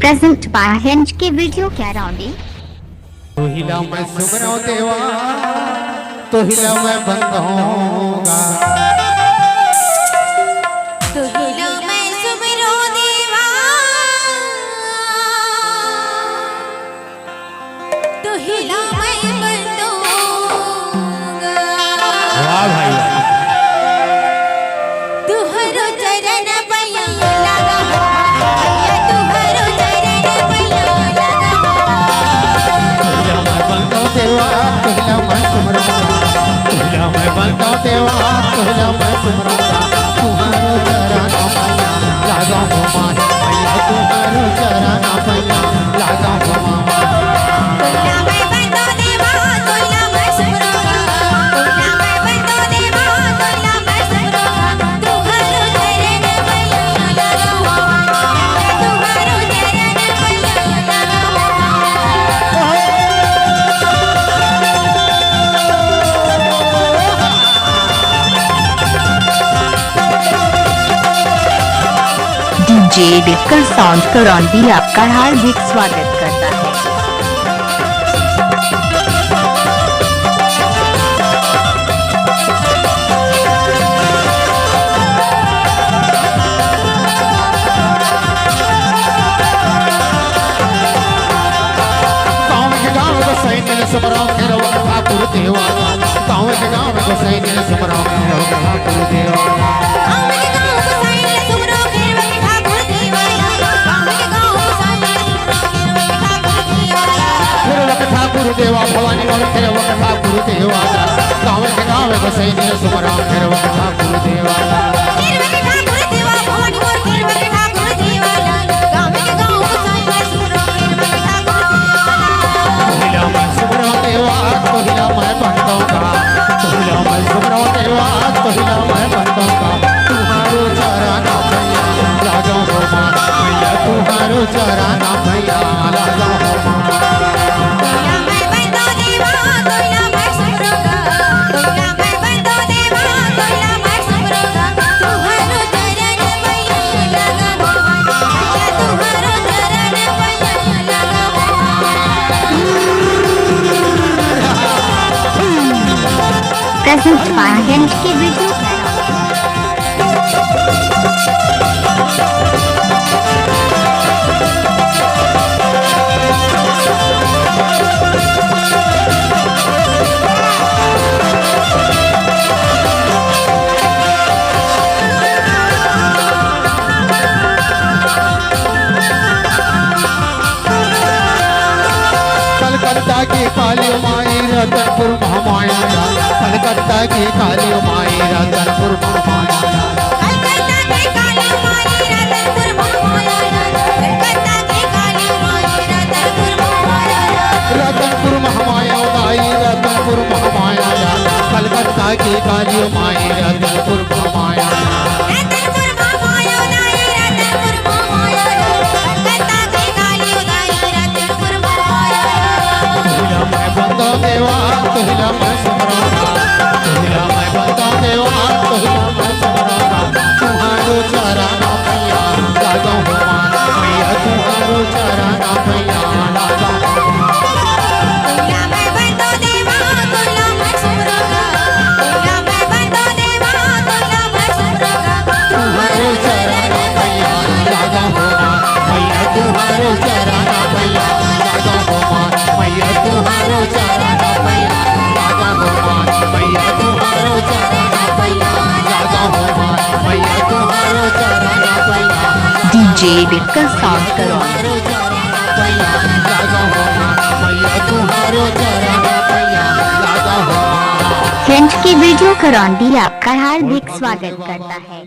Present by Hinge के video कैराउंडी। तो हिला मैं सुमरो देवा, तो हिला मैं बंद होऊंगा। तो हिला मैं सुमरो देवा, तो हिला मैं बंद होऊंगा। वाह भाई वाह। तुहरो चरण पैया लगा, भैया तुहरो चरण पैया लगा। तो हिला मैं बंद हो देवा, तो हिला मैं सुमरूंगा। तो हिला मैं बंद हो देवा, तो हिला मैं सुमरूंगा। तुम्हारो चरण पैया लगा हो माही भैया, तुम्हारो चरण पैया लगा हो मामा। तुला मैं बंद देवा, तुला मैं सुमरूंगा। तुला मैं बंद देवा, तुला मैं सुमरूंगा। तुहरो चरण पैया लगा हो, तुहरो चरण पैया लगा हो। डीजे डिस्कल साउंड करौंदी आपका हार्दिक स्वागत करता है। सुमरो खेरो ठाकुर देवा, गाँव के गाँव को सैन्य सुमरो खेरो ठाकुर देवा। गाँव के गाँव को सैन्य सुमरो खेरो ठाकुर देवा। गाँव के गाँव को सैन्य सुमरो खेरो ठाकुर देवा। खेरो ठाकुर देवा, भवानी मोर खेरो ठाकुर देवा। गाँव के गाँव को सैन्य सुमरो खेरो ठाकुर देवा। खेरो ठाकुर देवा, भवानी मोर खेरो ठाकुर देवा। गाँव के गाँव को सैन्य सुमरो खेरो ठाकुर देवा। तो हिला मैं बंदूंगा, तो हिला मैं सुमरो देवा, तो हिला मैं बंदूंगा। तुम्हारो चरण भैया लागा हो माँ भैया, तुम्हारो चरण भैया लागा हो माँ। तुला मैं बंद देवा, तुला मैं सुमरूंगा। तुला मैं बंद देवा, तुला मैं सुमरूंगा। तुहरो चरण पैया लगा हो, भैया तुहरो चरण पैया लगा हो। प्रेजेंट बाय हिंज के वीडियो कैराउंडी। कलकत्ता की काली माई रतनपुर महामाया, कलकत्ता की काली माई रतनपुर महामाया। कलकत्ता की काली माई रतनपुर महामाया। कलकत्ता की काली माई रतनपुर महामाया। रतनपुर महामाया दाई रतनपुर महामाया, कलकत्ता की काली माई रतनपुर महामाया। रतनपुर महामाया दाई रतनपुर महामाया। कलकत्ता की काली दाई रतनपुर महामाया। तो हिला मैं बंदो देवा, तो हिला मैं सुमरूंगा। तो हिला मैं बंदो देवा, तो हिला मैं सुमरूंगा। तुम्हारो चरण भैया लागा हो माँ भैया, तुम्हारो चरण भैया लागा हो माँ। तुला मैं बंद देवा, तुला मैं सुमरूंगा। तुला मैं बंद देवा, तुला मैं सुमरूंगा। तुम्हारो चरण भैया लागा हो माँ भैया, तुम्हारो चरण भैया लागा हो माँ भैया, तुम्हारो चरण भैया लागा हो माँ भैया, तुम्हारो चरण भैया लागा हो माँ भैया, तुम्हारो चरण भैया डीजे डिस्कल साउंड करौंदी। तुम्हारो चरण भैया लागा हो माँ भैया, तुम्हारो चरण भैया लागा हो माँ। हिंज की वीडियो करौंदी आपका हार्दिक स्वागत करता है।